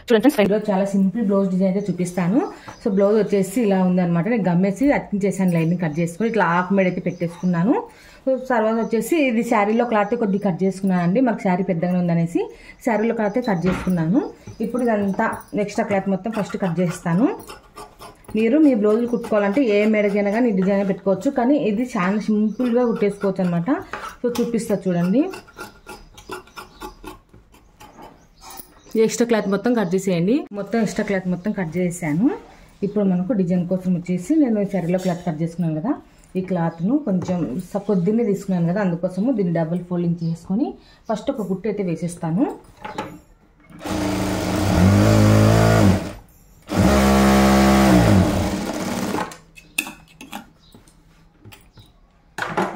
చూడండి ఫ్రెండ్స్, చాలా simple blouse design అయితే చూపిస్తాను. సో బ్లౌజ్ వచ్చేసి ఇలా ఉందన్నమాట. నేను గమ్మేసి అతికించేసాను, లైన్ కట్ చేసుకుని ఇట్లా ఆకు మీద అయితే పెట్టేసుకున్నాను. సో తర్వాత వచ్చేసి ఇది శారీలో క్లాత్ కొద్దిగా కట్ చేసుకున్నాను అండి. మాకు శారీ పెద్దగానే ఉందనేసి శారీలో క్లాత్ కట్ చేసుకున్నాను. ఇప్పుడు ఇదంతా ఎక్స్ట్రా క్లాత్ మొత్తం ఫస్ట్ కట్ చేస్తాను. మీరు మీ బ్లౌజులు కుట్టుకోవాలంటే ఏ మెడకైనా కానీ డిజైన్ పెట్టుకోవచ్చు, కానీ ఇది చాలా సింపుల్గా కుట్టేసుకోవచ్చు అనమాట. సో చూపిస్తా చూడండి. ఎక్స్ట్రా క్లాత్ మొత్తం కట్ చేసేయండి. మొత్తం ఎక్స్ట్రా క్లాత్ మొత్తం కట్ చేసాను. ఇప్పుడు మనకు డిజైన్ కోసం వచ్చేసి నేను శారీలో క్లాత్ కట్ చేసుకున్నాను కదా, ఈ క్లాత్ను కొంచెం కొద్దినే తీసుకున్నాను కదా, అందుకోసము దీన్ని డబుల్ ఫోల్డింగ్ చేసుకొని ఫస్ట్ ఒక కుట్టు అయితే వేసేస్తాను.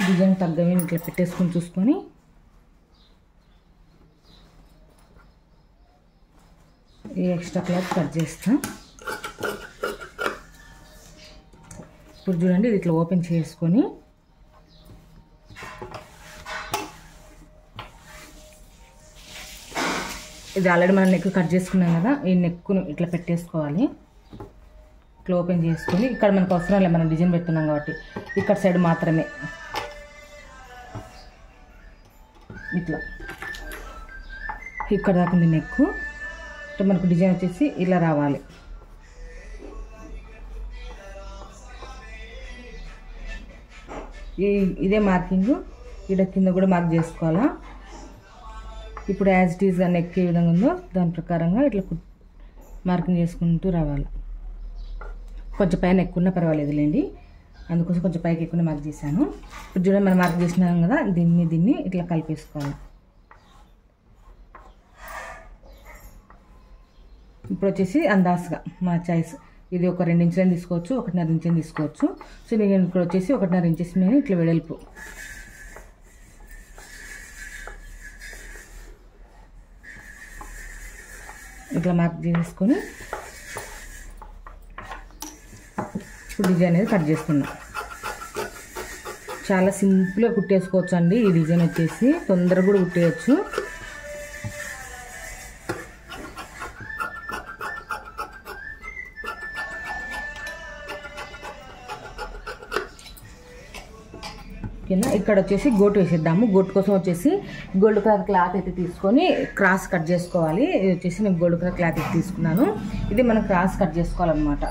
డిజైన్ తగ్గవి ఇట్లా పెట్టేసుకొని చూసుకొని ఈ ఎక్స్ట్రా క్లాత్ కట్ చేస్తా. ఇప్పుడు చూడండి, ఇది ఇట్లా ఓపెన్ చేసుకొని ఇది ఆల్రెడీ మనం నెక్ కట్ చేసుకున్నాం కదా, ఈ నెక్ను ఇట్లా పెట్టేసుకోవాలి. ఇట్లా ఓపెన్ చేసుకొని ఇక్కడ మనకు అవసరం లేదు, మనం డిజైన్ పెడుతున్నాం కాబట్టి ఇక్కడ సైడ్ మాత్రమే ఇట్లా ఇక్కడ దాకా ఉంది నెక్. మనకు డిజైన్ వచ్చేసి ఇలా రావాలి. ఇదే మార్కింగ్ ఇక్కడ కింద కూడా మార్క్ చేసుకోవాలా. ఇప్పుడు యాజ్ ఇట్ ఈజ్ నెక్ ఏ విధంగా ఉందో దాని ప్రకారంగా ఇట్లా మార్కింగ్ చేసుకుంటూ రావాలి. కొంచెం పైన ఎక్కువ పర్వాలేదులేండి, అందుకోసం కొంచెం పైకి ఎక్కువ మార్క్ చేశాను. ఇప్పుడు చూడండి, మనం మార్క్ చేసినాం కదా, దీన్ని ఇట్లా కలిపేసుకోవాలి. ఇప్పుడు వచ్చేసి అందాజుగా మా చాయిస్, ఇది ఒక 2 ఇంచులని తీసుకోవచ్చు, 1.5 ఇంచులని తీసుకోవచ్చు. సో నేను ఇక్కడ వచ్చేసి 1.5 ఇంచెస్ నేను ఇట్లా వెడల్పు ఇట్లా మార్క్ చేసుకొని ఇప్పుడు డిజైన్ అనేది కట్ చేసుకున్నాం. చాలా సింపుల్గా కుట్టేసుకోవచ్చు అండి. ఈ డిజైన్ వచ్చేసి తొందరగా కూడా కుట్టేయచ్చు. ఇక్కడ వచ్చేసి గోటు వేసేద్దాము. గోటు కోసం వచ్చేసి గోల్డ్ కలర్ క్లాత్ అయితే తీసుకొని క్రాస్ కట్ చేసుకోవాలి. ఇది వచ్చేసి నేను గోల్డ్ కలర్ క్లాత్ అయితే తీసుకున్నాను. ఇది మనం క్రాస్ కట్ చేసుకోవాలన్నమాట.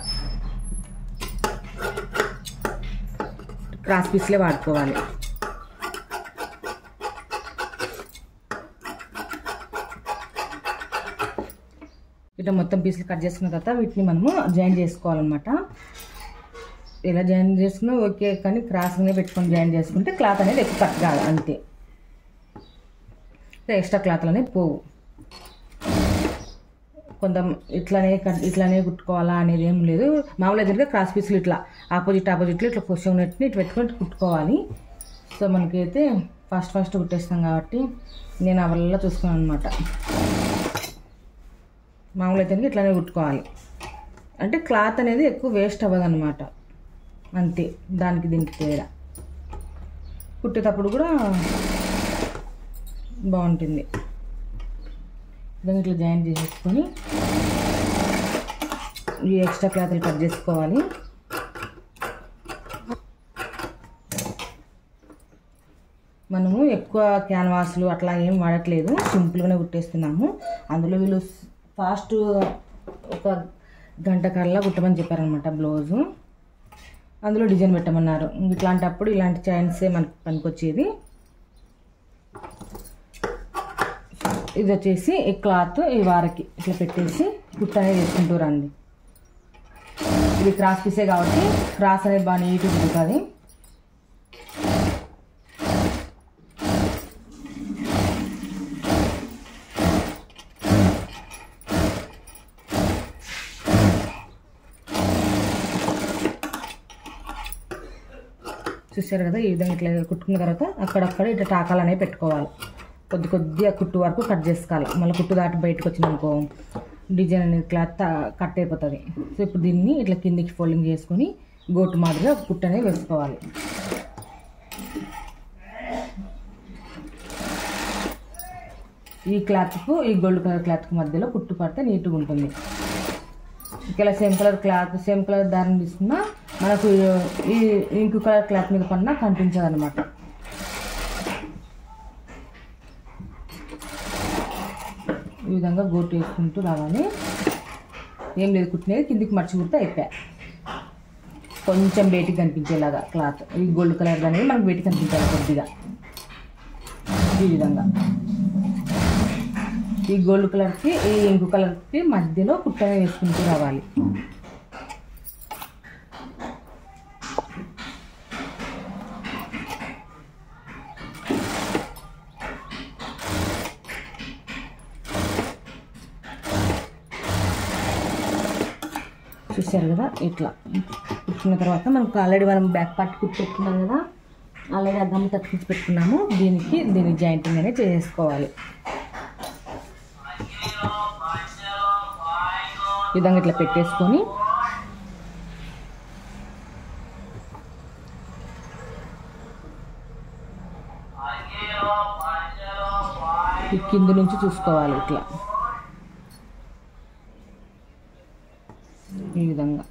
క్రాస్ పీస్లే వాడుకోవాలి. ఇట్లా మొత్తం పీసులు కట్ చేసుకున్న తర్వాత వీటిని మనము జాయిన్ చేసుకోవాలన్నమాట. ఇలా జాయిన్ చేసుకున్నా ఓకే, కానీ క్రాస్గానే పెట్టుకొని జాయిన్ చేసుకుంటే క్లాత్ అనేది ఎక్కువ కట్ కాదు, అంతే. ఎక్స్ట్రా క్లాత్లు అనేవి పోవు. ఇట్లానే కుట్టుకోవాలా అనేది ఏం లేదు. మామూలుగా జరిగే క్రాస్ పీసులు ఇట్లా ఆపోజిట్లో ఇట్లా క్వశ్చన్ ఉన్నట్టు ఇట్లా పెట్టుకొని కుట్టుకోవాలి. సో మనకైతే ఫాస్ట్ కుట్టేస్తాం కాబట్టి నేను ఆ వల్ల చూసుకున్నాను అనమాట. మామూలుగా అయితే ఇట్లానే కుట్టుకోవాలి, అంటే క్లాత్ అనేది ఎక్కువ వేస్ట్ అవ్వదు అనమాట, అంతే. దానికి దీనికి తేడా. కుట్టేటప్పుడు కూడా బాగుంటుంది. ఇట్లా జాయిన్ చేసేసుకొని ఈ ఎక్స్ట్రా క్లాత్లు కట్ చేసుకోవాలి. మనము ఎక్కువ క్యాన్వాస్లు అట్లా ఏం వాడట్లేదు, సింపుల్గానే కుట్టేస్తున్నాము. అందులో వీళ్ళు ఫాస్ట్ ఒక గంట కల్లా కుట్టమని చెప్పారనమాట బ్లౌజు. అందులో డిజైన్ పెట్టమన్నారు. ఇట్లాంటప్పుడు ఇలాంటి చైన్సే మనకు పనికొచ్చేది. ఇది వచ్చేసి ఈ క్లాత్ ఈ వారకి ఇట్లా పెట్టేసి కుట్ట అనేది వేసుకుంటూ రండి. ఇది క్రాస్ పీసే కాబట్టి క్రాస్ అనేది బాగా నీట్గా కుట్టుతుంది. చూసారు కదా, ఈ విధంగా ఇట్లా కుట్టుకున్న తర్వాత అక్కడక్కడ ఇట్లా టాకాలు అనేవి పెట్టుకోవాలి. కొద్దిగా కుట్టు వరకు కట్ చేసుకోవాలి. మళ్ళీ కుట్టు దాటి బయటకు వచ్చిందనుకో డిజైన్ అనేది క్లాత్ కట్ అయిపోతుంది. సో ఇప్పుడు దీన్ని ఇట్లా కిందికి ఫోల్డింగ్ చేసుకొని గోటు మాదిరిగా కుట్టు అనేది వేసుకోవాలి. ఈ క్లాత్కు ఈ గోల్డ్ కలర్ క్లాత్కి మధ్యలో కుట్టు పడితే నీట్గా ఉంటుంది. ఇలా సేమ్ కలర్ దారం తీసుకున్నా మనకు ఈ ఇంకు కలర్ క్లాత్ మీద పడినా కనిపించదు అనమాట. ఈ విధంగా గోటు వేసుకుంటూ రావాలి. ఏం లేదు, కుట్టినది కిందికి మర్చి కుడితే అయిపోయాయి. కొంచెం బయటికి కనిపించేలాగా క్లాత్, ఈ గోల్డ్ కలర్ అనేది మనకు బయటికి కనిపించాలి కొద్దిగా. ఈ విధంగా ఈ గోల్డ్ కలర్కి ఈ ఇంకు కలర్కి మధ్యలో కుట్టనే వేసుకుంటూ రావాలి. చూసారు కదా, ఇట్లా కుట్టుకున్న తర్వాత మనకు ఆల్రెడీ మనం బ్యాక్ పార్ట్ కుట్టి పెట్టుకున్నాం కదా, ఆల్రెడీ ఆ గమ్ తగ్గించి పెట్టుకున్నాము. దీని జాయింటింగ్ అనేది చేసుకోవాలి. ఈ విధంగా ఇట్లా పెట్టేసుకొని ఈ కింద నుంచి చూసుకోవాలి. ఇట్లా ఈ విధంగా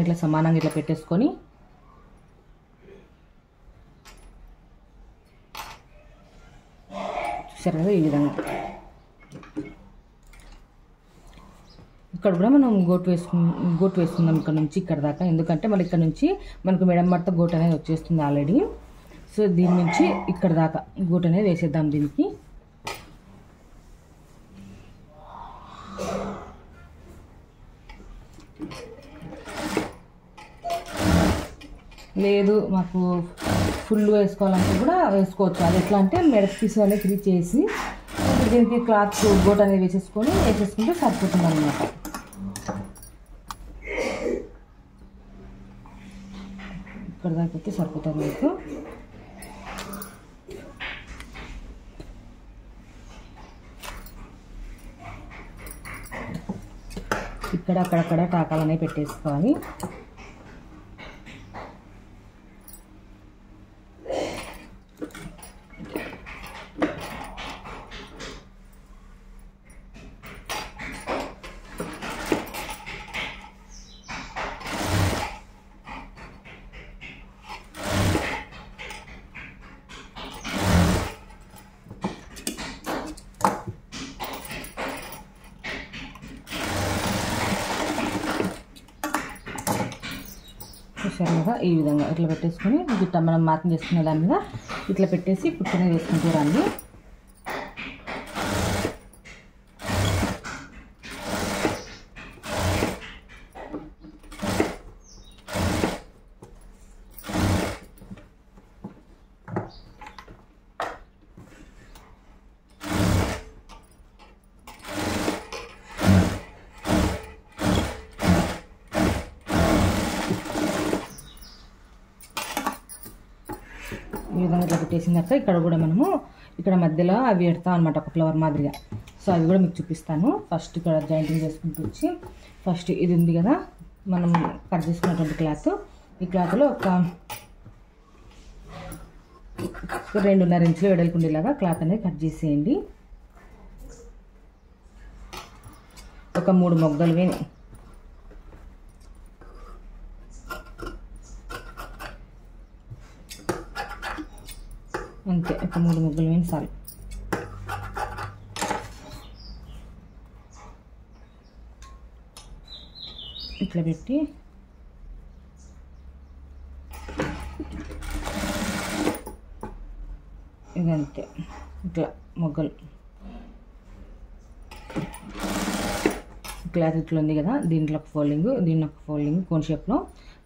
ఇట్లా సమానంగా ఇట్లా పెట్టేసుకొని చూసారు కదా, ఈ విధంగా ఇక్కడ కూడా మనం గోటు వేసుకుందాం ఇక్కడ నుంచి ఇక్కడ దాకా. ఎందుకంటే మళ్ళీ ఇక్కడ నుంచి మనకు మెడ మడత గోటు అనేది వచ్చేస్తుంది ఆల్రెడీ. సో దీని నుంచి ఇక్కడ దాకా గోటు అనేది వేసేద్దాం దీనికి. లేదు మాకు ఫుల్ వేసుకోవాలంటే కూడా వేసుకోవచ్చు. అది ఎట్లా అంటే మెడ పీస్ అనేది ఫ్రీ చేసి దీనికి క్లాత్ గోట్ అనేది వేసేసుకుంటే సరిపోతుంది అన్నమాట. ఇక్కడ దాకా అయితే సరిపోతుంది మీకు. ఇక్కడ అక్కడక్కడ టాకాలు అనేవి పెట్టేసుకోవాలి. చూసారుగా, ఈ విధంగా ఇట్లా పెట్టేసుకొని ఇట్లా మనం మార్కింగ్ చేసుకునే దాని మీద ఇట్లా పెట్టేసి కుట్టునే వేసుకుంటూ రండి. ఈ విధంగా ఇట్లా పెట్టేసిన తర్వాత ఇక్కడ కూడా మనము ఇక్కడ మధ్యలో అవి పెడతాం అనమాట, ఒక ఫ్లవర్ మాదిరిగా. సో అవి కూడా మీకు చూపిస్తాను. ఫస్ట్ ఇక్కడ జాయింటింగ్ చేసుకుంటూ వచ్చి ఫస్ట్ ఇది ఉంది కదా మనం కట్ చేసుకున్నటువంటి క్లాత్, ఈ క్లాత్లో ఒక 2.5 ఇంచులు వెడల్పు ఉండేలాగా క్లాత్ అనేది కట్ చేసేయండి. ఒక 3 మొగ్గలు వేని అంతే, ఒక 3 మొగ్గలు వేని చాలు. ఇట్లా పెట్టి ఇదంతే, ఇట్లా మొగ్గలు క్లాత్ ఇట్లా ఉంది కదా, దీంట్లో ఒక ఫోల్డింగ్, దీన్ని ఒక ఫోల్డింగ్ కోన్ షేప్లో.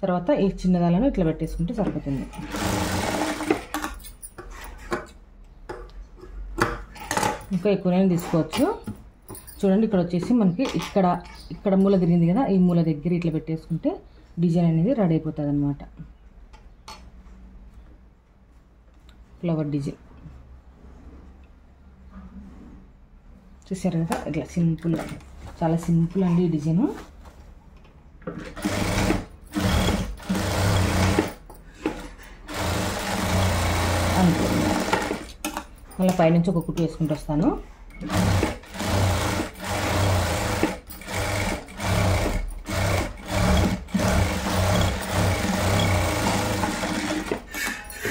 తర్వాత ఈ చిన్నదాలను ఇట్లా పెట్టేసుకుంటే సరిపోతుంది. ఇంకా ఎక్కువనే తీసుకోవచ్చు. చూడండి, ఇక్కడ వచ్చేసి మనకి ఇక్కడ మూల తిరిగింది కదా, ఈ మూల దగ్గర ఇట్లా పెట్టేసుకుంటే డిజైన్ అనేది రెడీ అయిపోతుంది అన్నమాట. ఫ్లవర్ డిజైన్ చూసారు కదా ఇట్లా సింపుల్, చాలా సింపుల్ అండి ఈ డిజైను. అంతే, మళ్ళీ పైనుంచి ఒక కుట్టు వేసుకుంటూ వస్తాను.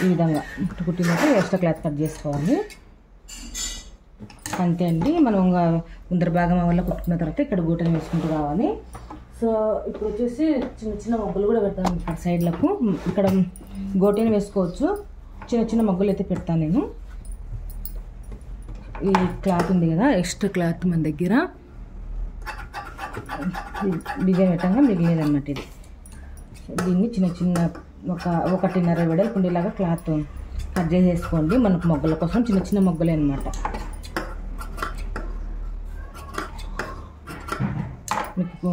ఈ విధంగా కుట్టినట్టు ఎక్స్ట్రా క్లాత్ కట్ చేసుకోవాలి. అంతే అండి. మనం ముందర భాగం వల్ల కుట్టుకున్న తర్వాత ఇక్కడ గూటని వేసుకుంటూ రావాలి. సో ఇప్పుడు వచ్చేసి చిన్న చిన్న మొగ్గులు కూడా పెడతాను ఇక్కడ సైడ్లకు. ఇక్కడ గోటని వేసుకోవచ్చు, చిన్న చిన్న మొగ్గులు అయితే పెడతాను నేను. ఈ క్లాత్ ఉంది కదా, ఎక్స్ట్రా క్లాత్ మన దగ్గర డిజైన్ పెట్టంగా మిగిలేదన్నమాట ఇది. దీన్ని చిన్న చిన్న 1.5 వెడల్పు ఉండేలాగా క్లాత్ కట్ చేసేసుకోండి. మనకు మొగ్గల కోసం చిన్న చిన్న మొగ్గలే అనమాట. మీకు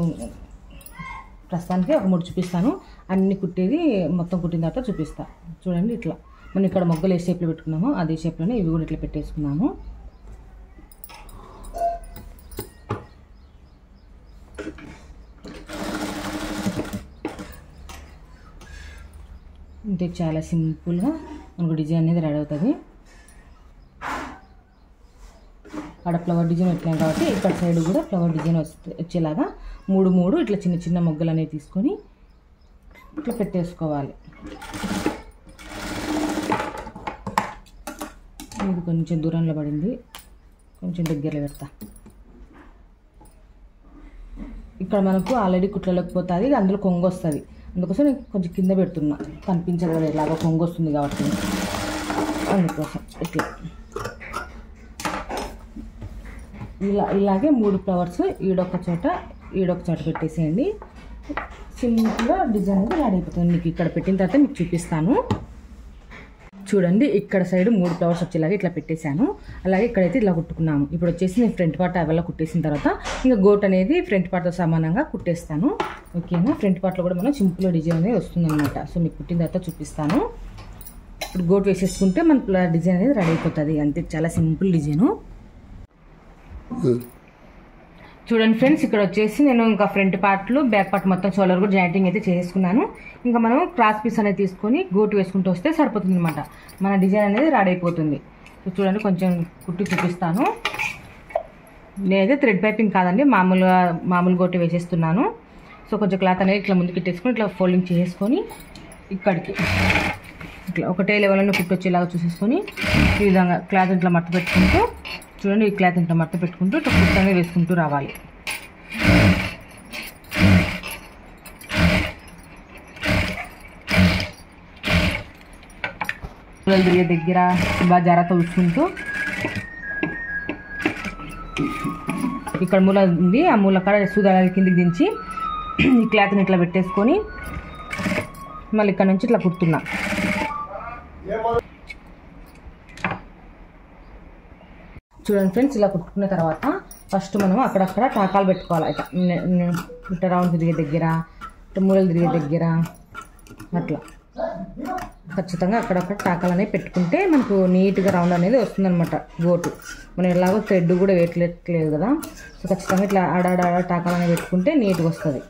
ప్రస్తుతానికి ఒక 3 చూపిస్తాను. అన్ని కుట్టేది మొత్తం కుట్టిన తర్వాత చూపిస్తాను. చూడండి ఇట్లా మనం ఇక్కడ మొగ్గలు ఏ షేప్లో పెట్టుకున్నామో అదే షేప్లోనే ఇవి కూడా ఇట్లా పెట్టేసుకున్నాము. అంటే చాలా సింపుల్గా మనకు డిజైన్ అనేది రెడీ అవుతుంది. అక్కడ ఫ్లవర్ డిజైన్ వచ్చినాం కాబట్టి ఇక్కడ సైడ్ కూడా ఫ్లవర్ డిజైన్ వచ్చేలాగా 3 ఇట్లా చిన్న చిన్న మొగ్గలు అనేవి తీసుకొని ఇట్లా పెట్టేసుకోవాలి. ఇది కొంచెం దూరంలో పడింది, కొంచెం దగ్గరలో పెడతా. ఇక్కడ మనకు ఆల్రెడీ కుట్లలోకి పోతుంది, అందులో కొంగు వస్తుంది. అందుకోసం నేను కొంచెం కింద పెడుతున్నా, కనిపించదు కదా ఇలాగ కొంగు వస్తుంది కాబట్టి. అందుకోసం ఇట్లా ఇలాగే 3 ఫ్లవర్స్ ఈడొక చోట పెట్టేసేయండి. సింపుల్గా డిజైన్ అయితే రెడీ అయిపోతుంది. మీకు ఇక్కడ పెట్టిన తర్వాత మీకు చూపిస్తాను. చూడండి ఇక్కడ సైడ్ 3 ఫ్లవర్స్ వచ్చేలాగా ఇట్లా పెట్టేశాను. అలాగే ఇక్కడైతే ఇలా కుట్టుకున్నాము. ఇప్పుడు వచ్చేసి నేను ఫ్రంట్ పార్ట్ అవల్ల కుట్టేసిన తర్వాత ఇంకా గోట్ అనేది ఫ్రంట్ పార్ట్తో సమానంగా కుట్టేస్తాను. ఓకేనా, ఫ్రంట్ పార్ట్లో కూడా మనం సింపుల్ డిజైన్ అనేది వస్తుందన్నమాట. సో మీకు కుట్టిన తర్వాత చూపిస్తాను. ఇప్పుడు గోట్ వేసేసుకుంటే మన డిజైన్ అనేది రెడీ అయిపోతుంది. అంతే, చాలా సింపుల్ డిజైను. చూడండి ఫ్రెండ్స్, ఇక్కడ వచ్చేసి నేను ఇంకా ఫ్రంట్ పార్ట్లు బ్యాక్ పార్ట్ మొత్తం షోల్డర్ కూడా జాయింటింగ్ అయితే చేసుకున్నాను. ఇంకా మనం క్రాస్ పీస్ అనేది తీసుకొని గోటు వేసుకుంటూ వస్తే సరిపోతుంది అనమాట. మన డిజైన్ అనేది రెడీ అయిపోతుంది. సో చూడండి కొంచెం కుట్టి చూపిస్తాను. నేనైతే థ్రెడ్ పైపింగ్ కాదండి, మామూలు గోటు వేసేస్తున్నాను. సో కొంచెం క్లాత్ అనేది ఇట్లా ముందుకు ఇట్టేసుకొని ఇట్లా ఫోల్డింగ్ చేసుకొని ఇక్కడికి ఇట్లా ఒకటే లెవెల్లో కుట్టి వచ్చేలాగా చూసేసుకొని ఈ విధంగా క్లాత్ ఇట్లా మడత పెట్టుకుంటూ, చూడండి ఈ క్లాత్ ఇట్లా మడత పెట్టుకుంటూ ఇట్లా కుట్టు అనేది వేసుకుంటూ రావాలి. తిరిగే దగ్గర బాగా జాగ్రత్త చూసుకుంటూ ఇక్కడ మూల ఉంది, ఆ మూల కాడ సూదాల కిందికి దించి ఈ క్లాత్ని ఇట్లా పెట్టేసుకొని మళ్ళీ ఇక్కడ నుంచి ఇట్లా కుడుతున్నా. చూడండి ఫ్రెండ్స్, ఇలా కుట్టుకున్న తర్వాత ఫస్ట్ మనం అక్కడక్కడ టాకాలు పెట్టుకోవాలి. ఇట్లా రౌండ్ తిరిగే దగ్గర, మూలలు తిరిగే దగ్గర అట్లా ఖచ్చితంగా అక్కడక్కడ టాకాలు అనేవి పెట్టుకుంటే మనకు నీట్గా రౌండ్ అనేది వస్తుందన్నమాట గోటు. మనం ఎలాగో థ్రెడ్ కూడా వేయట్లేదు కదా, సో ఖచ్చితంగా ఇట్లా ఆడాడ టాకాలు అనేవి పెట్టుకుంటే నీట్గా వస్తుంది.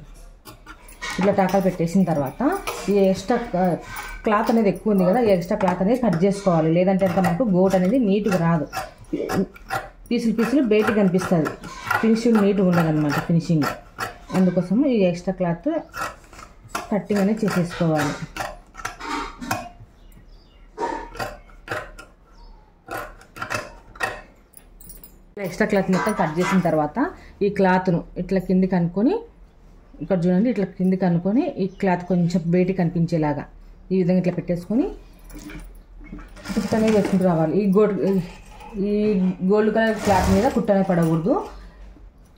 ఇట్లా టాకాలు పెట్టేసిన తర్వాత ఈ ఎక్స్ట్రా క్లాత్ అనేది ఎక్కువ ఉంది కదా, ఈ ఎక్స్ట్రా క్లాత్ అనేది కట్ చేసుకోవాలి. లేదంటే అంత మనకు గోట్ అనేది నీట్గా రాదు, పీసులు బయటికి కనిపిస్తుంది, ఫినిషింగ్ నీట్గా ఉండదు అనమాట ఫినిషింగ్. అందుకోసము ఈ ఎక్స్ట్రా క్లాత్ కట్టింగ్ అనేది చేసేసుకోవాలి. ఎక్స్ట్రా క్లాత్ మొత్తం కట్ చేసిన తర్వాత ఈ క్లాత్ను ఇట్లా కిందికి అనుకొని, ఇక్కడ చూడండి ఇట్లా కిందికి అనుకొని ఈ క్లాత్ కొంచెం బయటికి కనిపించేలాగా ఈ విధంగా ఇట్లా పెట్టేసుకొని కుట్టు అనేది వేసుకుంటూ రావాలి. ఈ గోల్డ్ కలర్ క్లాత్ మీద కుట్టు అనేది పడకూడదు.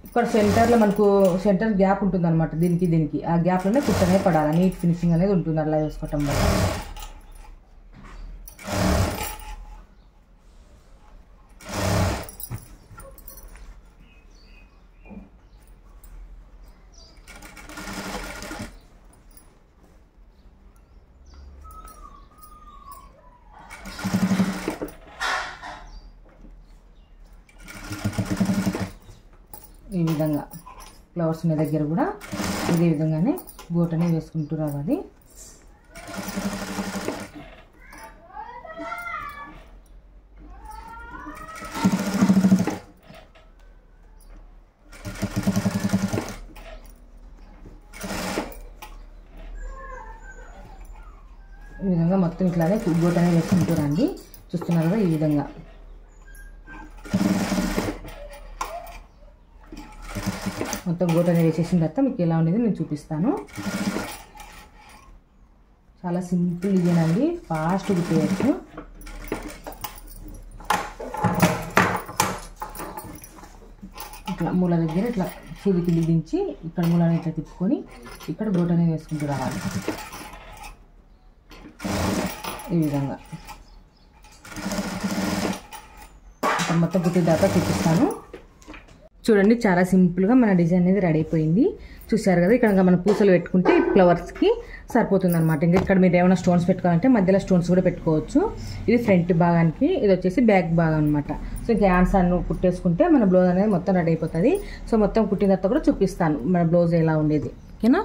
ఇక్కడ సెంటర్లో మనకు సెంటర్ గ్యాప్ ఉంటుంది అనమాట, దీనికి ఆ గ్యాప్లోనే కుట్టు అనేది పడాలి. నీట్ ఫినిషింగ్ అనేది ఉంటుంది అలా వేసుకోవటం వల్ల. ఫ్లవర్స్ ఉన్న దగ్గర కూడా ఇదే విధంగానే గోటనే వేసుకుంటూ రావాలి. ఈ విధంగా మొత్తం ఇట్లానే గోటనే వేసుకుంటూ రండి. చూస్తున్నారు కదా, ఈ విధంగా మొత్తం గోటనే వేసేసిన తర్వాత మీకు ఎలా ఉండేది నేను చూపిస్తాను. చాలా సింపుల్ డిజైన్ అండి, ఫాస్ట్ కుట్టేయచ్చు. ఇట్లా మూల దగ్గర ఇట్లా సూదికి దించి ఇక్కడ మూలని ఇట్లా తిప్పుకొని ఇక్కడ గోటనే వేసుకుంటూ రావాలి. ఈ విధంగా ఇక్కడ మొత్తం కుట్టిన దాకా చూపిస్తాను. చూడండి, చాలా సింపుల్గా మన డిజైన్ అనేది రెడీ అయిపోయింది. చూసారు కదా, ఇక్కడ మనం పూసలు పెట్టుకుంటే ఫ్లవర్స్కి సరిపోతుంది అనమాట. ఇంకా ఇక్కడ మీరు ఏమైనా స్టోన్స్ పెట్టుకోవాలంటే మధ్యలో స్టోన్స్ కూడా పెట్టుకోవచ్చు. ఇది ఫ్రంట్ భాగానికి, ఇది వచ్చేసి బ్యాక్ భాగం అనమాట. సో ఇంకా హ్యాండ్స్ అన్ని కుట్టేసుకుంటే మన బ్లౌజ్ అనేది మొత్తం రెడీ అయిపోతుంది. సో మొత్తం కుట్టిన తర్వాత కూడా చూపిస్తాను మన బ్లౌజ్ ఎలా ఉండేది. ఓకేనా?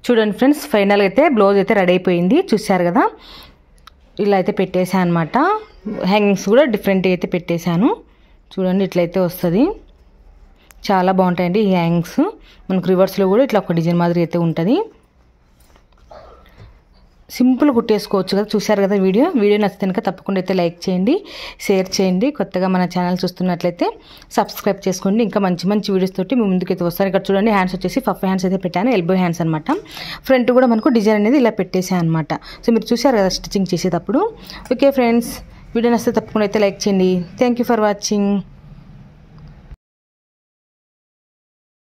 చూడండి ఫ్రెండ్స్, ఫైనల్గా అయితే బ్లౌజ్ అయితే రెడీ అయిపోయింది. చూసారు కదా, ఇలా అయితే పెట్టేసాను అనమాట. హ్యాంగింగ్స్ కూడా డిఫరెంట్గా అయితే పెట్టేశాను. చూడండి, ఇట్లయితే వస్తుంది. చాలా బాగుంటాయండి ఈ హ్యాంగింగ్స్. మనకు రివర్స్లో కూడా ఇట్లా ఒక డిజైన్ మాదిరి అయితే ఉంటుంది. సింపుల్ కుట్టేసుకోవచ్చు కదా. చూసారు కదా, వీడియో నచ్చితే కనుక తప్పకుండా అయితే లైక్ చేయండి, షేర్ చేయండి. కొత్తగా మన ఛానల్ చూస్తున్నట్లయితే సబ్స్క్రైబ్ చేసుకోండి. ఇంకా మంచి మంచి వీడియోస్ తోటి మీ ముందుకైతే వస్తాను. ఇక్కడ చూడండి, హ్యాండ్స్ వచ్చేసి పఫ్ హ్యాండ్స్ అయితే పెట్టాను, ఎల్బో హ్యాండ్స్ అనమాట. ఫ్రంట్ కూడా మనకు డిజైన్ అనేది ఇలా పెట్టేసాను అనమాట. సో మీరు చూసారు కదా స్టిచ్చింగ్ చేసేటప్పుడు. ఓకే ఫ్రెండ్స్, వీడియో నచ్చితే తప్పకుండా అయితే లైక్ చేయండి. Thank you for watching.